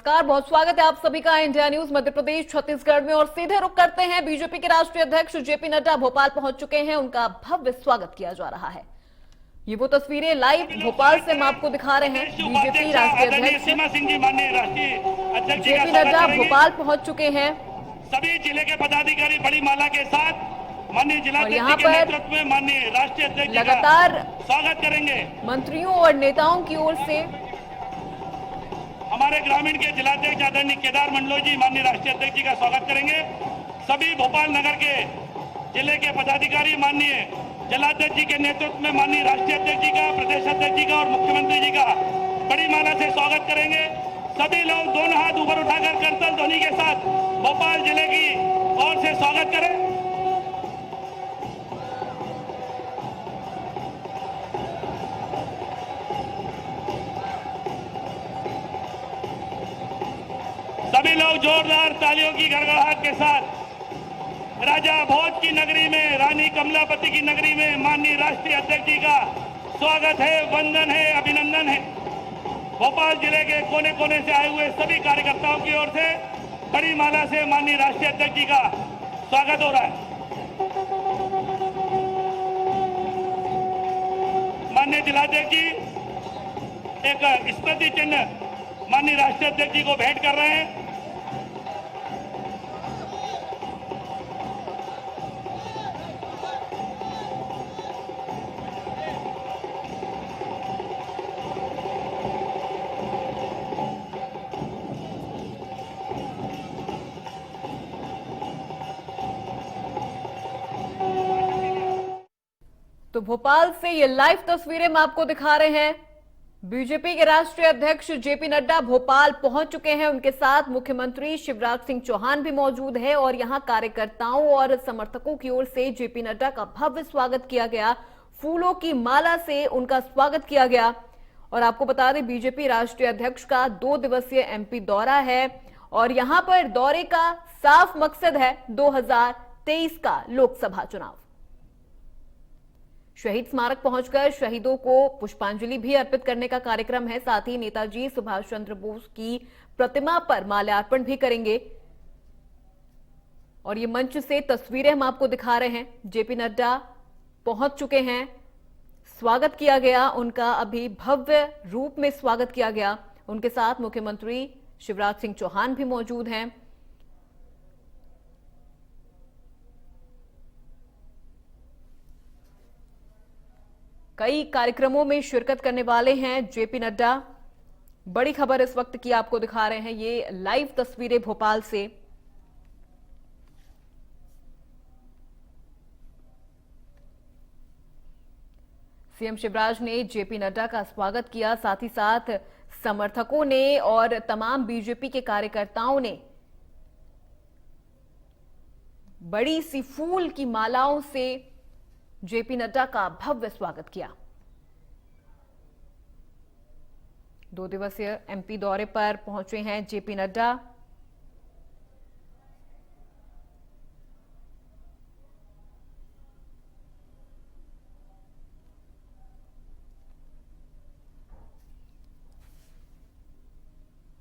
नमस्कार, बहुत स्वागत है आप सभी का इंडिया न्यूज मध्य प्रदेश छत्तीसगढ़ में। और सीधे रुख करते हैं, बीजेपी के राष्ट्रीय अध्यक्ष जेपी नड्डा भोपाल पहुंच चुके हैं। उनका भव्य स्वागत किया जा रहा है। ये वो तस्वीरें लाइव भोपाल से हम आपको दिखा रहे हैं। बीजेपी राष्ट्रीय अध्यक्ष जेपी नड्डा भोपाल पहुंच चुके हैं। सभी जिले के पदाधिकारी बड़ी माला के साथ माननीय जिलाध्यक्ष के नेतृत्व में माननीय राष्ट्रीय अध्यक्ष लगातार स्वागत करेंगे। मंत्रियों और नेताओं की ओर से हमारे ग्रामीण के जिलाध्यक्ष आदरणीय केदार मंडलो जी माननीय राष्ट्रीय अध्यक्ष जी का स्वागत करेंगे। सभी भोपाल नगर के जिले के पदाधिकारी माननीय जिलाध्यक्ष जी के नेतृत्व में माननीय राष्ट्रीय अध्यक्ष जी का, प्रदेश अध्यक्ष जी का और मुख्यमंत्री जी का बड़ी माला से स्वागत करेंगे। सभी लोग दोनों हाथ ऊपर उठाकर करतल ध्वनि के साथ भोपाल जिले की ओर से स्वागत करें। सभी लोग जोरदार तालियों की गड़गड़ाहट के साथ राजा भोज की नगरी में, रानी कमलापति की नगरी में माननीय राष्ट्रीय अध्यक्ष जी का स्वागत है, वंदन है, अभिनंदन है। भोपाल जिले के कोने कोने से आए हुए सभी कार्यकर्ताओं की ओर से बड़ी माला से माननीय राष्ट्रीय अध्यक्ष जी का स्वागत हो रहा है। माननीय जिलाध्यक्ष जी एक स्मृति चिन्ह माननीय राष्ट्रीय अध्यक्ष जी को भेंट कर रहे हैं। तो भोपाल से ये लाइव तस्वीरें हम आपको दिखा रहे हैं। बीजेपी के राष्ट्रीय अध्यक्ष जेपी नड्डा भोपाल पहुंच चुके हैं। उनके साथ मुख्यमंत्री शिवराज सिंह चौहान भी मौजूद है और यहां कार्यकर्ताओं और समर्थकों की ओर से जेपी नड्डा का भव्य स्वागत किया गया। फूलों की माला से उनका स्वागत किया गया। और आपको बता दें, बीजेपी राष्ट्रीय अध्यक्ष का 2 दिवसीय एमपी दौरा है और यहां पर दौरे का साफ मकसद है 2023 का लोकसभा चुनाव। शहीद स्मारक पहुंचकर शहीदों को पुष्पांजलि भी अर्पित करने का कार्यक्रम है। साथ ही नेताजी सुभाष चंद्र बोस की प्रतिमा पर माल्यार्पण भी करेंगे। और ये मंच से तस्वीरें हम आपको दिखा रहे हैं। जेपी नड्डा पहुंच चुके हैं, स्वागत किया गया उनका, अभी भव्य रूप में स्वागत किया गया। उनके साथ मुख्यमंत्री शिवराज सिंह चौहान भी मौजूद हैं। कई कार्यक्रमों में शिरकत करने वाले हैं जेपी नड्डा। बड़ी खबर इस वक्त की आपको दिखा रहे हैं, ये लाइव तस्वीरें भोपाल से। सीएम शिवराज ने जेपी नड्डा का स्वागत किया। साथ ही साथ समर्थकों ने और तमाम बीजेपी के कार्यकर्ताओं ने बड़ी सी फूल की मालाओं से जेपी नड्डा का भव्य स्वागत किया। 2 दिवसीय एमपी दौरे पर पहुंचे हैं जेपी नड्डा।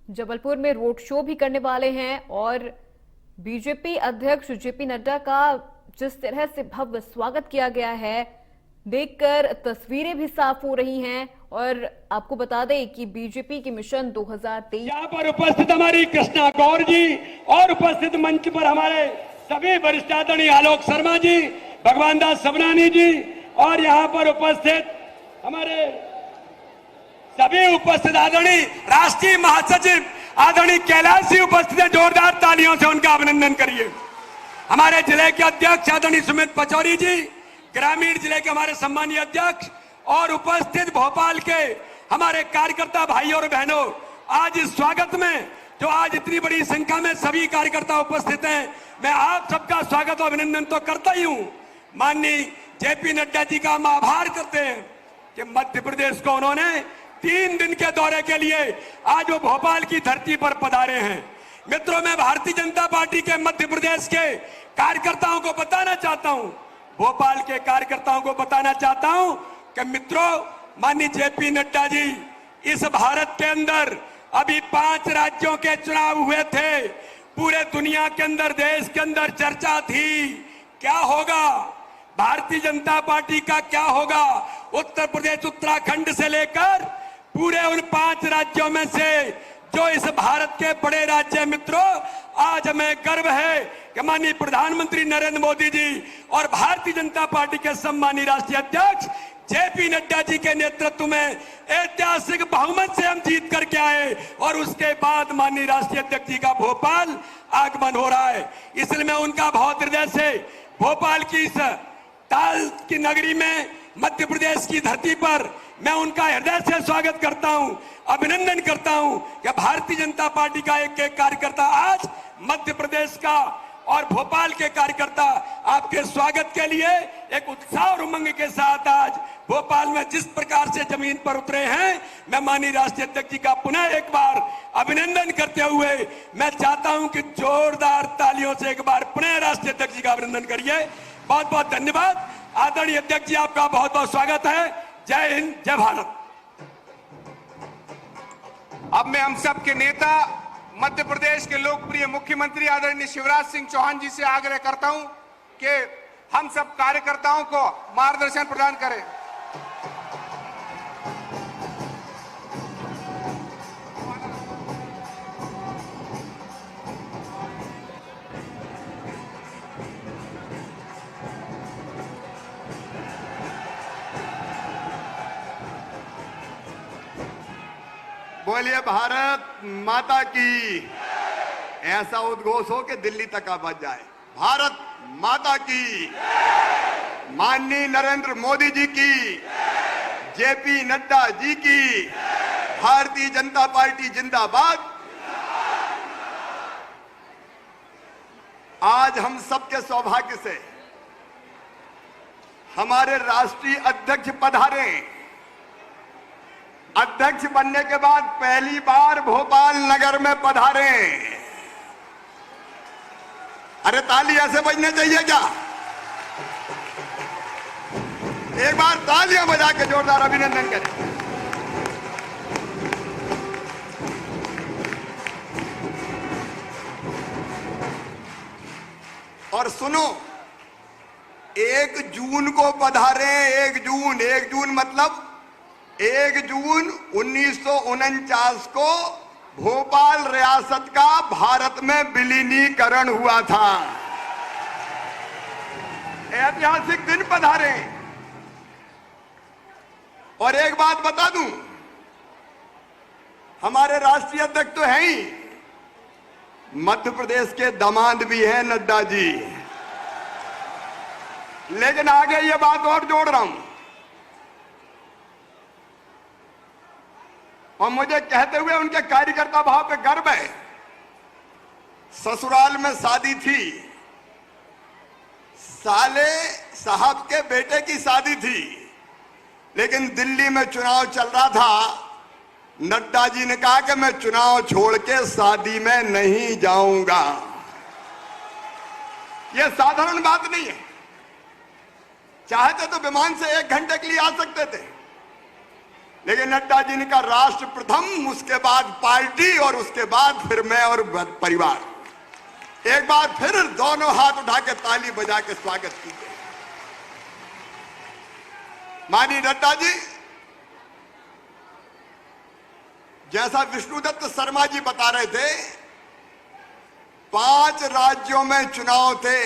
जबलपुर में रोड शो भी करने वाले हैं और बीजेपी अध्यक्ष जेपी नड्डा का जिस तरह से भव्य स्वागत किया गया है, देखकर तस्वीरें भी साफ हो रही हैं। और आपको बता दें कि बीजेपी की मिशन 2023 यहाँ पर उपस्थित हमारी कृष्णा कौर जी और उपस्थित मंच पर हमारे सभी वरिष्ठ आदरणीय आलोक शर्मा जी, भगवान दास सबनानी जी और यहाँ पर उपस्थित हमारे सभी उपस्थित आदरणीय राष्ट्रीय महासचिव आदरणीय कैलाश जी उपस्थित है। जोरदार तालियों से उनका अभिनंदन करिए। हमारे जिले के अध्यक्ष आदरणीय सुमित पचौरी जी, ग्रामीण जिले के हमारे सम्मानीय अध्यक्ष और उपस्थित भोपाल के हमारे कार्यकर्ता भाई और बहनों, आज इस स्वागत में जो आज इतनी बड़ी संख्या में सभी कार्यकर्ता उपस्थित हैं, मैं आप सबका स्वागत और अभिनंदन तो करता ही हूं। माननीय जेपी नड्डा जी का हम आभार करते हैं कि मध्य प्रदेश को उन्होंने 3 दिन के दौरे के लिए आज वो भोपाल की धरती पर पधारे हैं। मित्रों, मैं भारतीय जनता पार्टी के मध्य प्रदेश के कार्यकर्ताओं को बताना चाहता हूं, भोपाल के कार्यकर्ताओं को बताना चाहता हूं कि मित्रों, माननीय जेपी नड्डा जी इस भारत के अंदर अभी 5 राज्यों के चुनाव हुए थे, पूरे दुनिया के अंदर, देश के अंदर चर्चा थी क्या होगा, भारतीय जनता पार्टी का क्या होगा। उत्तर प्रदेश, उत्तराखंड से लेकर पूरे उन 5 राज्यों में से जो इस भारत के बड़े राज्य मित्रों, आज हमें गर्व है कि माननीय प्रधानमंत्री नरेंद्र मोदी जी और भारतीय जनता पार्टी के सम्मानीय राष्ट्रीय अध्यक्ष जेपी नड्डा जी के नेतृत्व में ऐतिहासिक बहुमत से हम जीत करके आए और उसके बाद माननीय राष्ट्रीय अध्यक्ष जी का भोपाल आगमन हो रहा है। इसलिए मैं उनका बहुत हृदय से भोपाल की इस ताल की नगरी में, मध्य प्रदेश की धरती पर मैं उनका हृदय से स्वागत करता हूं, अभिनंदन करता हूं कि भारतीय जनता पार्टी का एक एक कार्यकर्ता आज मध्य प्रदेश का और भोपाल के कार्यकर्ता आपके स्वागत के लिए एक उत्साह और उमंग के साथ आज भोपाल में जिस प्रकार से जमीन पर उतरे हैं, मैं माननीय राष्ट्रीय अध्यक्ष जी का पुनः एक बार अभिनंदन करते हुए मैं चाहता हूं कि जोरदार तालियों से एक बार पुनः राष्ट्रीय अध्यक्ष जी का अभिनंदन करिए। बहुत बहुत धन्यवाद आदरणीय अध्यक्ष जी, आपका बहुत बहुत स्वागत है। जय हिंद, जय भारत। अब मैं हम सब के नेता, मध्य प्रदेश के लोकप्रिय मुख्यमंत्री आदरणीय शिवराज सिंह चौहान जी से आग्रह करता हूं कि हम सब कार्यकर्ताओं को मार्गदर्शन प्रदान करें। बोलिए भारत माता की। ऐसा उद्घोष हो कि दिल्ली तक आवाज जाए। भारत माता की। माननीय नरेंद्र मोदी जी की, जेपी नड्डा जी की, भारतीय जनता पार्टी जिंदाबाद। आज हम सबके सौभाग्य से हमारे राष्ट्रीय अध्यक्ष पधारे। अध्यक्ष बनने के बाद पहली बार भोपाल नगर में पधारे। अरे ताली ऐसे बजने चाहिए क्या? एक बार तालियां बजा के जोरदार अभिनंदन करें। और सुनो, 1 जून को पधारे। 1 जून मतलब 1 जून 1949 को भोपाल रियासत का भारत में विलीनीकरण हुआ था। ऐतिहासिक दिन पधारे। और एक बात बता दूं, हमारे राष्ट्रीय अध्यक्ष तो हैं ही, मध्य प्रदेश के दामाद भी हैं नड्डा जी। लेकिन आगे ये बात और जोड़ रहा हूं, और मुझे कहते हुए उनके कार्यकर्ता भाव पे गर्व है। ससुराल में शादी थी, साले साहब के बेटे की शादी थी, लेकिन दिल्ली में चुनाव चल रहा था। नड्डा जी ने कहा कि मैं चुनाव छोड़ के शादी में नहीं जाऊंगा। यह साधारण बात नहीं है। चाहते तो विमान से 1 घंटे के लिए आ सकते थे, लेकिन नड्डा जी ने कहा राष्ट्र प्रथम, उसके बाद पार्टी और उसके बाद फिर मैं और परिवार। एक बार फिर दोनों हाथ उठा के ताली बजा के स्वागत कीजिए। माननीय नड्डा जी, जैसा विष्णुदत्त शर्मा जी बता रहे थे, 5 राज्यों में चुनाव थे,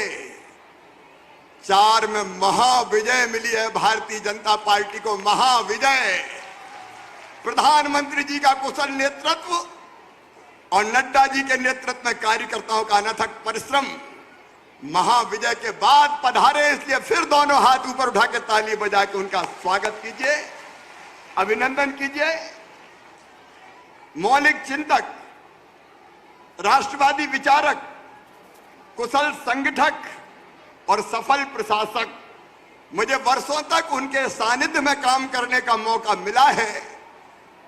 4 में महाविजय मिली है भारतीय जनता पार्टी को। महाविजय। प्रधानमंत्री जी का कुशल नेतृत्व और नड्डा जी के नेतृत्व में कार्यकर्ताओं का अनथक परिश्रम महाविजय के बाद पधारे। इसलिए फिर दोनों हाथ ऊपर उठा के ताली बजा के उनका स्वागत कीजिए, अभिनंदन कीजिए। मौलिक चिंतक, राष्ट्रवादी विचारक, कुशल संगठक और सफल प्रशासक, मुझे वर्षों तक उनके सानिध्य में काम करने का मौका मिला है।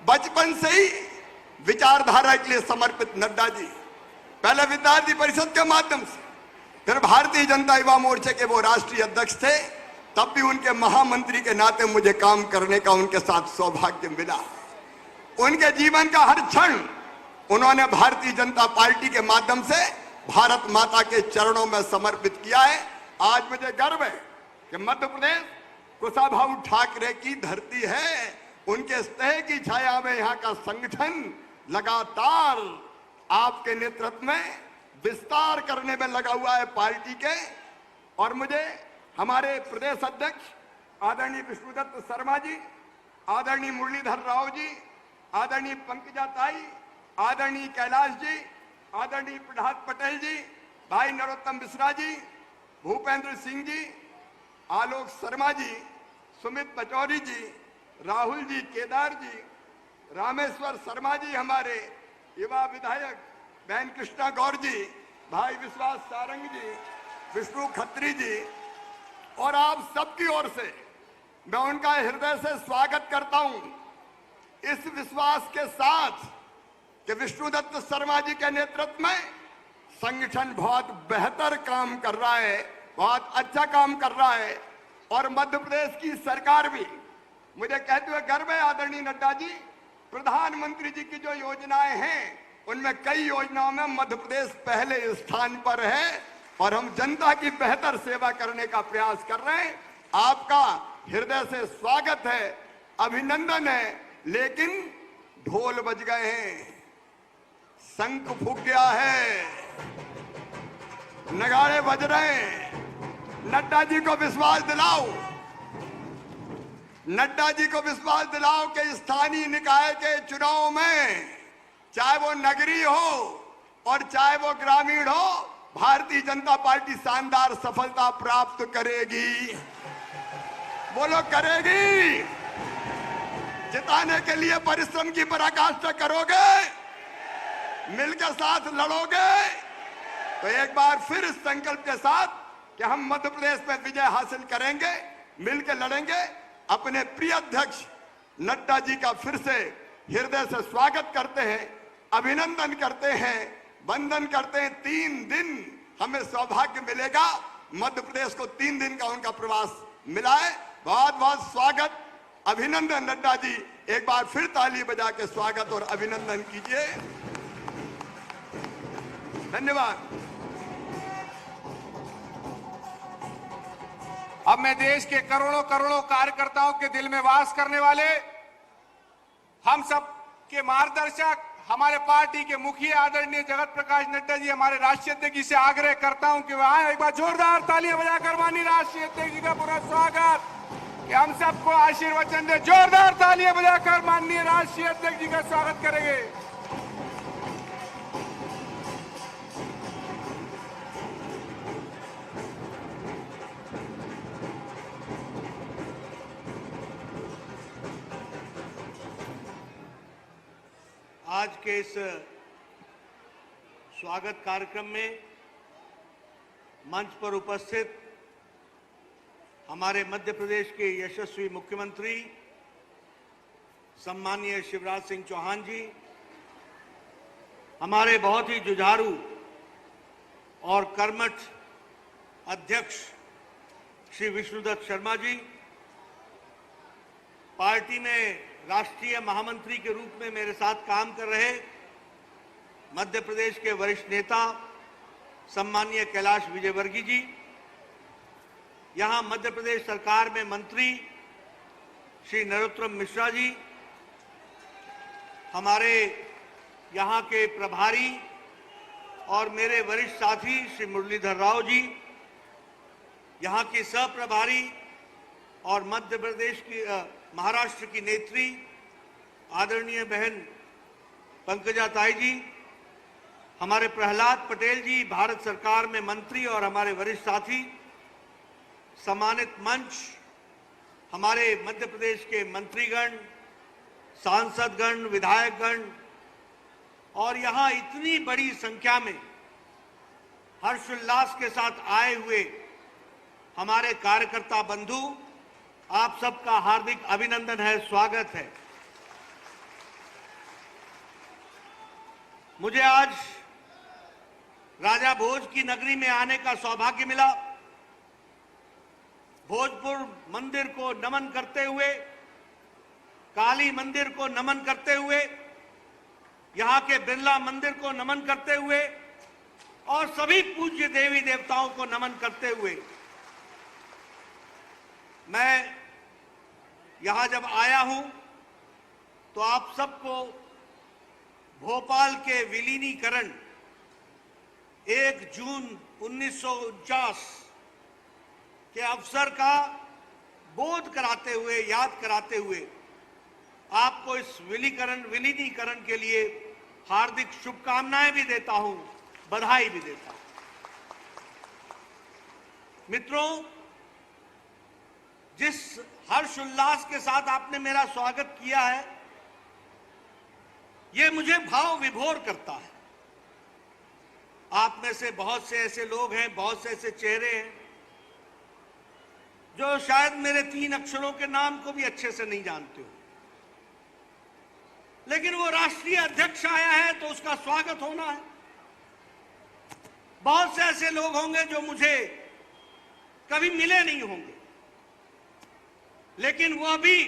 बचपन से ही विचारधारा के लिए समर्पित नड्डा जी पहले विद्यार्थी परिषद के माध्यम से, फिर भारतीय जनता युवा मोर्चे के वो राष्ट्रीय अध्यक्ष थे, तब भी उनके महामंत्री के नाते मुझे काम करने का उनके साथ सौभाग्य मिला। उनके जीवन का हर क्षण उन्होंने भारतीय जनता पार्टी के माध्यम से भारत माता के चरणों में समर्पित किया है। आज मुझे गर्व है कि मध्य प्रदेश कुशाभाऊ ठाकरे की धरती है। उनके स्नेह की छाया में यहाँ का संगठन लगातार आपके नेतृत्व में विस्तार करने में लगा हुआ है पार्टी के। और मुझे हमारे प्रदेश अध्यक्ष आदरणीय विष्णुदत्त शर्मा जी, आदरणीय मुरलीधर राव जी, आदरणीय पंकजा ताई, आदरणीय कैलाश जी, आदरणीय प्रहलाद पटेल जी, भाई नरोत्तम मिश्रा जी, भूपेंद्र सिंह जी, आलोक शर्मा जी, सुमित पचौरी जी, राहुल जी, केदार जी, रामेश्वर शर्मा जी, हमारे युवा विधायक बहन कृष्णा गौर जी, भाई विश्वास सारंग जी, विष्णु खत्री जी, और आप सबकी ओर से मैं उनका हृदय से स्वागत करता हूं, इस विश्वास के साथ कि विष्णुदत्त शर्मा जी के नेतृत्व में संगठन बहुत बेहतर काम कर रहा है, बहुत अच्छा काम कर रहा है। और मध्य प्रदेश की सरकार भी, मुझे कहते हुए गर्व है आदरणीय नड्डा जी, प्रधानमंत्री जी की जो योजनाएं हैं उनमें कई योजनाओं में मध्य प्रदेश पहले स्थान पर है और हम जनता की बेहतर सेवा करने का प्रयास कर रहे हैं। आपका हृदय से स्वागत है, अभिनंदन है। लेकिन ढोल बज गए हैं, शंख फूंक गया है, नगाड़े बज रहे हैं। नड्डा जी को विश्वास दिलाओ, नड्डा जी को विश्वास दिलाओ कि स्थानीय निकाय के चुनाव में चाहे वो नगरीय हो और चाहे वो ग्रामीण हो, भारतीय जनता पार्टी शानदार सफलता प्राप्त करेगी। बोलो करेगी। जिताने के लिए परिश्रम की पराकाष्ठा करोगे, मिलकर साथ लड़ोगे, तो एक बार फिर इस संकल्प के साथ कि हम मध्य प्रदेश में विजय हासिल करेंगे, मिलकर लड़ेंगे। अपने प्रिय अध्यक्ष नड्डा जी का फिर से हृदय से स्वागत करते हैं, अभिनंदन करते हैं, वंदन करते हैं। 3 दिन हमें सौभाग्य मिलेगा, मध्य प्रदेश को 3 दिन का उनका प्रवास मिला है। बहुत बहुत स्वागत, अभिनंदन नड्डा जी। एक बार फिर ताली बजा के स्वागत और अभिनंदन कीजिए। धन्यवाद। अब मैं देश के करोड़ों करोड़ों कार्यकर्ताओं के दिल में वास करने वाले, हम सब के मार्गदर्शक, हमारे पार्टी के मुखिया आदरणीय जगत प्रकाश नड्डा जी, हमारे राष्ट्रीय अध्यक्ष जी से आग्रह करता हूं कि वह आए। एक बार जोरदार तालियां बजाकर माननीय राष्ट्रीय अध्यक्ष जी का पूरा स्वागत, कि हम सबको आशीर्वचन दे। जोरदार तालियां बजाकर माननीय राष्ट्रीय अध्यक्ष जी का स्वागत करेंगे। आज के इस स्वागत कार्यक्रम में मंच पर उपस्थित हमारे मध्य प्रदेश के यशस्वी मुख्यमंत्री सम्माननीय शिवराज सिंह चौहान जी, हमारे बहुत ही जुझारू और कर्मठ अध्यक्ष श्री विष्णुदत्त शर्मा जी, पार्टी में राष्ट्रीय महामंत्री के रूप में मेरे साथ काम कर रहे मध्य प्रदेश के वरिष्ठ नेता सम्माननीय कैलाश विजयवर्गीय जी, यहां मध्य प्रदेश सरकार में मंत्री श्री नरोत्तम मिश्रा जी, हमारे यहां के प्रभारी और मेरे वरिष्ठ साथी श्री मुरलीधर राव जी, यहां की सह प्रभारी और मध्य प्रदेश की महाराष्ट्र की नेत्री आदरणीय बहन पंकजा ताई जी, हमारे प्रहलाद पटेल जी, भारत सरकार में मंत्री और हमारे वरिष्ठ साथी, सम्मानित मंच, हमारे मध्य प्रदेश के मंत्रीगण, सांसदगण, विधायकगण और यहां इतनी बड़ी संख्या में हर्षोल्लास के साथ आए हुए हमारे कार्यकर्ता बंधु, आप सबका हार्दिक अभिनंदन है, स्वागत है। मुझे आज राजा भोज की नगरी में आने का सौभाग्य मिला। भोजपुर मंदिर को नमन करते हुए, काली मंदिर को नमन करते हुए यहां के बिरला मंदिर को नमन करते हुए और सभी पूज्य देवी देवताओं को नमन करते हुए मैं यहां जब आया हूं तो आप सबको भोपाल के विलीनीकरण 1 जून 1949 के अवसर का बोध कराते हुए, याद कराते हुए आपको इस विलीनीकरण के लिए हार्दिक शुभकामनाएं भी देता हूं, बधाई भी देता हूं। मित्रों, जिस हर्ष उल्लास के साथ आपने मेरा स्वागत किया है, यह मुझे भाव विभोर करता है। आप में से बहुत से ऐसे लोग हैं, बहुत से ऐसे चेहरे हैं जो शायद मेरे 3 अक्षरों के नाम को भी अच्छे से नहीं जानते हो, लेकिन वो राष्ट्रीय अध्यक्ष आया है तो उसका स्वागत होना है। बहुत से ऐसे लोग होंगे जो मुझे कभी मिले नहीं होंगे, लेकिन वो भी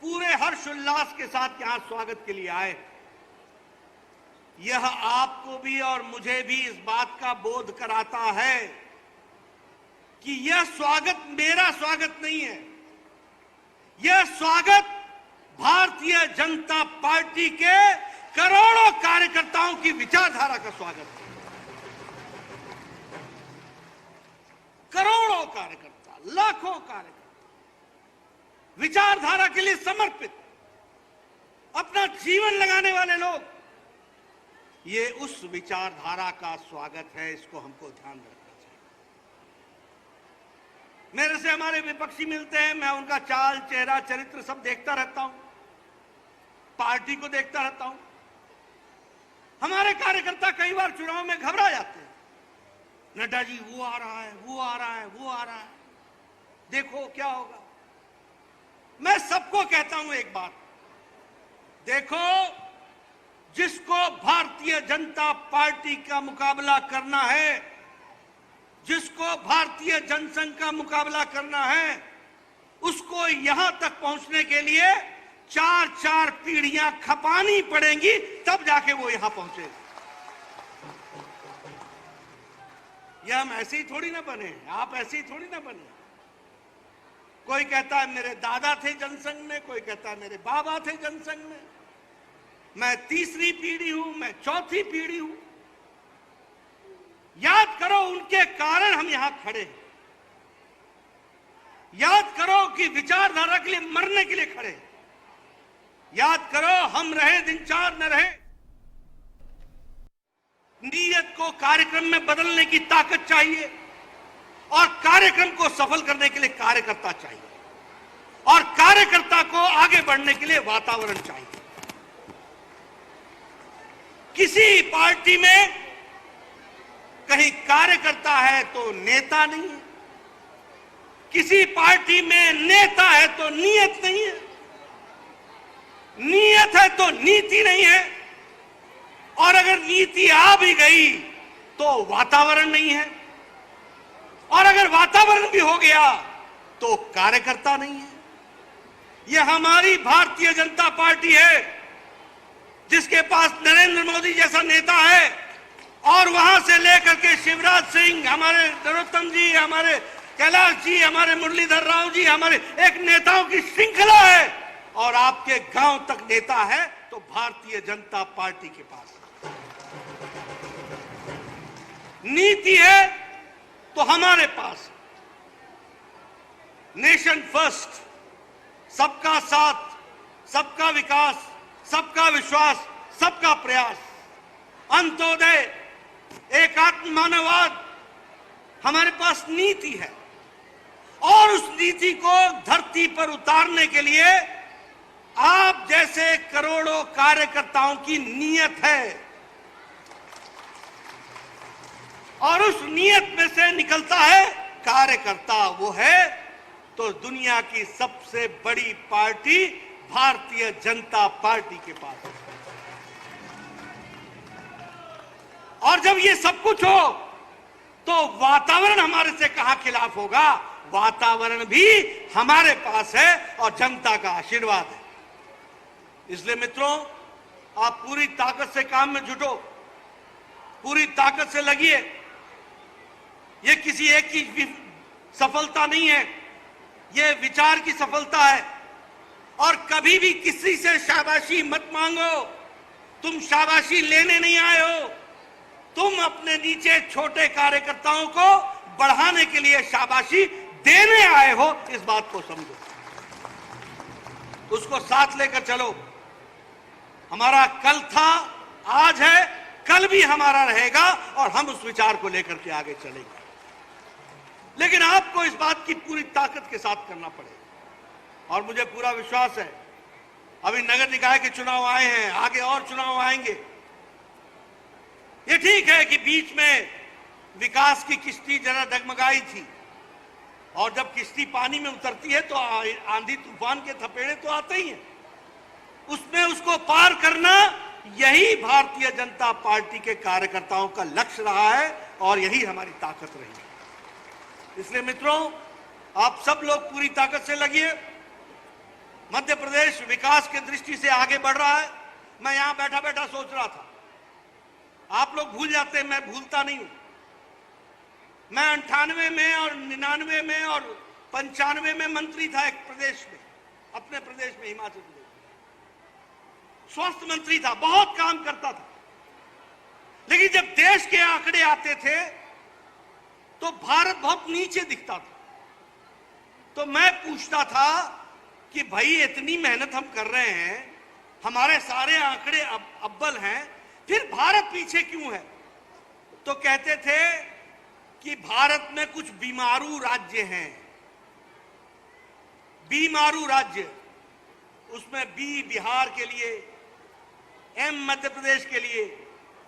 पूरे हर्ष उल्लास के साथ यहां स्वागत के लिए आए। यह आपको भी और मुझे भी इस बात का बोध कराता है कि यह स्वागत मेरा स्वागत नहीं है, यह स्वागत भारतीय जनता पार्टी के करोड़ों कार्यकर्ताओं की विचारधारा का स्वागत है। करोड़ों कार्यकर्ता, लाखों कार्यकर्ता, विचारधारा के लिए समर्पित, अपना जीवन लगाने वाले लोग, ये उस विचारधारा का स्वागत है। इसको हमको ध्यान रखना चाहिए। मेरे से हमारे विपक्षी मिलते हैं, मैं उनका चाल, चेहरा, चरित्र सब देखता रहता हूं, पार्टी को देखता रहता हूं। हमारे कार्यकर्ता कई बार चुनाव में घबरा जाते हैं, नड्डा जी वो आ रहा है, वो आ रहा है, वो आ रहा है, देखो क्या होगा। मैं सबको कहता हूं एक बात, देखो, जिसको भारतीय जनता पार्टी का मुकाबला करना है, जिसको भारतीय जनसंघ का मुकाबला करना है, उसको यहां तक पहुंचने के लिए 4-4 पीढ़ियां खपानी पड़ेंगी, तब जाके वो यहां पहुंचे। यह हम ऐसे ही थोड़ी ना बने, आप ऐसे ही थोड़ी ना बने। कोई कहता है मेरे दादा थे जनसंघ में, कोई कहता है मेरे बाबा थे जनसंघ में, मैं 3री पीढ़ी हूं, मैं 4थी पीढ़ी हूं। याद करो उनके कारण हम यहां खड़े हैं। याद करो कि विचारधारा के लिए मरने के लिए खड़े हैं। याद करो, हम रहे दिन 4 न रहे। नीयत को कार्यक्रम में बदलने की ताकत चाहिए और कार्यक्रम को सफल करने के लिए कार्यकर्ता चाहिए और कार्यकर्ता को आगे बढ़ने के लिए वातावरण चाहिए। किसी पार्टी में कहीं कार्यकर्ता है तो नेता नहीं है, किसी पार्टी में नेता है तो नीयत नहीं है, नीयत है तो नीति नहीं है, और अगर नीति आ भी गई तो वातावरण नहीं है, और अगर वातावरण भी हो गया तो कार्यकर्ता नहीं है। यह हमारी भारतीय जनता पार्टी है जिसके पास नरेंद्र मोदी जैसा नेता है, और वहां से लेकर के शिवराज सिंह, हमारे नरोत्तम जी, हमारे कैलाश जी, हमारे मुरलीधर राव जी, हमारे एक नेताओं की श्रृंखला है, और आपके गांव तक नेता है तो भारतीय जनता पार्टी के पास नीति है तो हमारे पास नेशन फर्स्ट, सबका साथ, सबका विकास, सबका विश्वास, सबका प्रयास, अंत्योदय, एकात्म मानववाद, हमारे पास नीति है। और उस नीति को धरती पर उतारने के लिए आप जैसे करोड़ों कार्यकर्ताओं की नीयत है, और उस नीयत में से निकलता है कार्यकर्ता। वो है तो दुनिया की सबसे बड़ी पार्टी भारतीय जनता पार्टी के पास। और जब ये सब कुछ हो तो वातावरण हमारे से कहां खिलाफ होगा? वातावरण भी हमारे पास है और जनता का आशीर्वाद है। इसलिए मित्रों, आप पूरी ताकत से काम में जुटो, पूरी ताकत से लगिए। ये किसी एक की सफलता नहीं है, ये विचार की सफलता है। और कभी भी किसी से शाबाशी मत मांगो, तुम शाबाशी लेने नहीं आए हो, तुम अपने नीचे छोटे कार्यकर्ताओं को बढ़ाने के लिए शाबाशी देने आए हो। इस बात को समझो, उसको साथ लेकर चलो। हमारा कल था, आज है, कल भी हमारा रहेगा और हम उस विचार को लेकर के आगे चलेंगे। लेकिन आपको इस बात की पूरी ताकत के साथ करना पड़ेगा। और मुझे पूरा विश्वास है, अभी नगर निकाय के चुनाव आए हैं, आगे और चुनाव आएंगे। ये ठीक है कि बीच में विकास की किश्ती जरा डगमगाई थी, और जब किश्ती पानी में उतरती है तो आंधी तूफान के थपेड़े तो आते ही हैं। उसमें उसको पार करना, यही भारतीय जनता पार्टी के कार्यकर्ताओं का लक्ष्य रहा है और यही हमारी ताकत रही है। इसलिए मित्रों, आप सब लोग पूरी ताकत से लगिए। मध्य प्रदेश विकास की दृष्टि से आगे बढ़ रहा है। मैं यहां बैठा बैठा सोच रहा था, आप लोग भूल जाते हैं, मैं भूलता नहीं हूं। मैं 98 में और 99 में और 95 में मंत्री था एक प्रदेश में, अपने प्रदेश में, हिमाचल प्रदेश। स्वास्थ्य मंत्री था, बहुत काम करता था। लेकिन जब देश के आंकड़े आते थे तो भारत बहुत नीचे दिखता था। तो मैं पूछता था कि भाई इतनी मेहनत हम कर रहे हैं, हमारे सारे आंकड़े अव्वल हैं, फिर भारत पीछे क्यों है? तो कहते थे कि भारत में कुछ बीमारू राज्य हैं। बीमारू राज्य, उसमें बी बिहार के लिए, एम मध्य प्रदेश के लिए,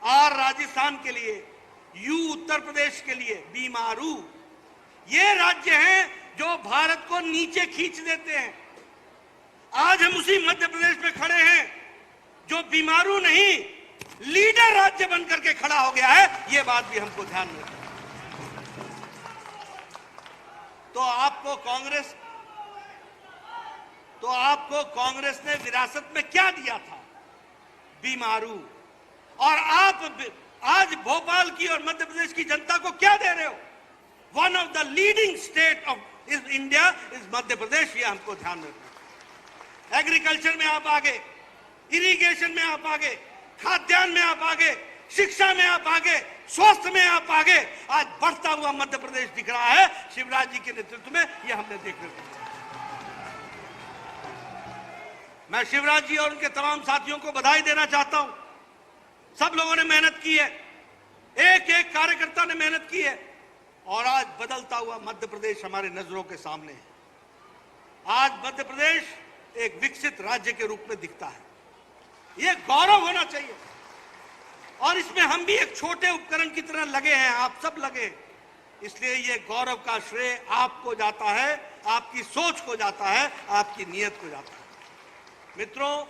आर राजस्थान के लिए, यू उत्तर प्रदेश के लिए। बीमारू ये राज्य हैं जो भारत को नीचे खींच देते हैं। आज हम उसी मध्य प्रदेश में खड़े हैं जो बीमारू नहीं, लीडर राज्य बनकर के खड़ा हो गया है। ये बात भी हमको ध्यान में रखना। तो आपको कांग्रेस ने विरासत में क्या दिया था? बीमारू। और आप आज भोपाल की और मध्य प्रदेश की जनता को क्या दे रहे हो? One of the leading state of India is Madhya Pradesh. ये हमको ध्यान में रखना। एग्रीकल्चर में आप आगे, इरिगेशन में आप आगे, खाद्यान्न में आप आगे, शिक्षा में आप आगे, स्वास्थ्य में आप आगे। आज बढ़ता हुआ मध्य प्रदेश दिख रहा है शिवराज जी के नेतृत्व में। ये हमने देखने को। मैं शिवराज जी और उनके तमाम साथियों को बधाई देना चाहता हूं। सब लोगों ने मेहनत की है, एक एक कार्यकर्ता ने मेहनत की है, और आज बदलता हुआ मध्य प्रदेश हमारे नजरों के सामने है। आज मध्य प्रदेश एक विकसित राज्य के रूप में दिखता है। यह गौरव होना चाहिए। और इसमें हम भी एक छोटे उपकरण की तरह लगे हैं, आप सब लगे हैं। इसलिए ये गौरव का श्रेय आपको जाता है, आपकी सोच को जाता है, आपकी नीयत को जाता है। मित्रों,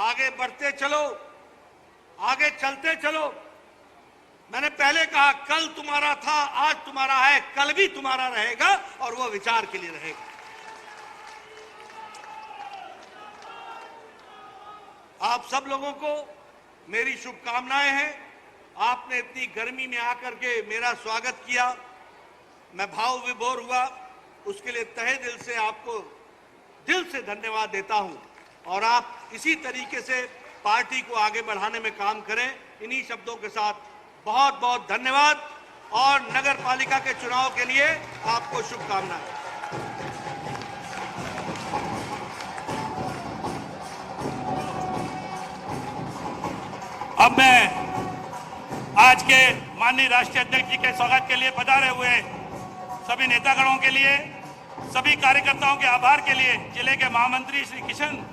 आगे बढ़ते चलो, आगे चलते चलो। मैंने पहले कहा, कल तुम्हारा था, आज तुम्हारा है, कल भी तुम्हारा रहेगा, और वो विचार के लिए रहेगा। आप सब लोगों को मेरी शुभकामनाएं हैं। आपने इतनी गर्मी में आकर के मेरा स्वागत किया, मैं भाव विभोर हुआ, उसके लिए तहे दिल से आपको दिल से धन्यवाद देता हूं। और आप इसी तरीके से पार्टी को आगे बढ़ाने में काम करें। इन्हीं शब्दों के साथ बहुत बहुत धन्यवाद, और नगर पालिका के चुनाव के लिए आपको शुभकामनाएं। अब मैं आज के माननीय राष्ट्रीय अध्यक्ष जी के स्वागत के लिए पधारे हुए सभी नेतागणों के लिए, सभी कार्यकर्ताओं के आभार के लिए जिले के महामंत्री श्री किशन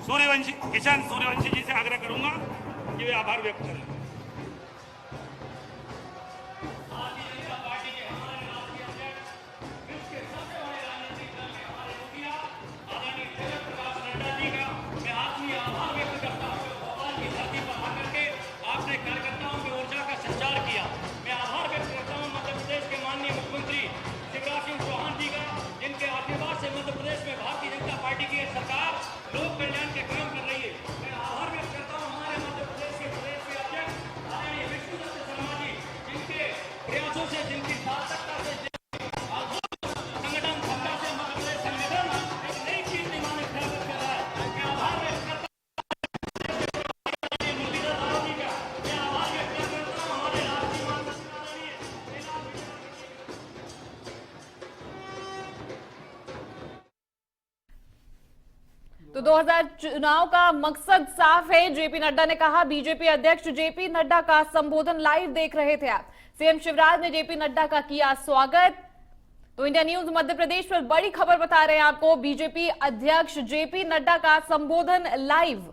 सूर्यवंशी जी से आग्रह करूंगा कि वे आभार व्यक्त करें। सरकार लोक कल्याण के काम कर रही है। मैं आभार व्यक्त करता हूं हमारे तो 2000 चुनाव का मकसद साफ है। जेपी नड्डा ने कहा। बीजेपी अध्यक्ष जेपी नड्डा का संबोधन लाइव देख रहे थे आप। सीएम शिवराज ने जेपी नड्डा का किया स्वागत। तो इंडिया न्यूज मध्य प्रदेश पर बड़ी खबर बता रहे हैं आपको। बीजेपी अध्यक्ष जेपी नड्डा का संबोधन लाइव।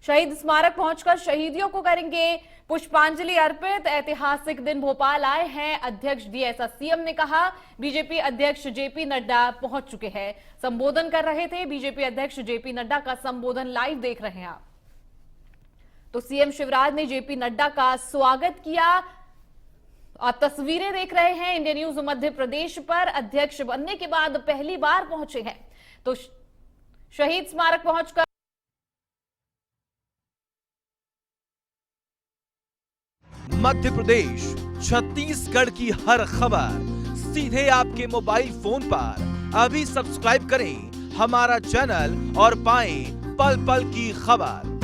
शहीद स्मारक पहुंचकर शहीदियों को करेंगे पुष्पांजलि अर्पित। ऐतिहासिक दिन भोपाल आए हैं अध्यक्ष डी, ऐसा सीएम ने कहा। बीजेपी अध्यक्ष जेपी नड्डा पहुंच चुके हैं, संबोधन कर रहे थे। बीजेपी अध्यक्ष जेपी नड्डा का संबोधन लाइव देख रहे हैं आप। तो सीएम शिवराज ने जेपी नड्डा का स्वागत किया। आप तस्वीरें देख रहे हैं इंडिया न्यूज मध्य प्रदेश पर। अध्यक्ष बनने के बाद पहली बार पहुंचे हैं। तो शहीद स्मारक पहुंचकर मध्य प्रदेश, छत्तीसगढ़ की हर खबर सीधे आपके मोबाइल फोन पर। अभी सब्सक्राइब करें हमारा चैनल और पाएं पल पल की खबर।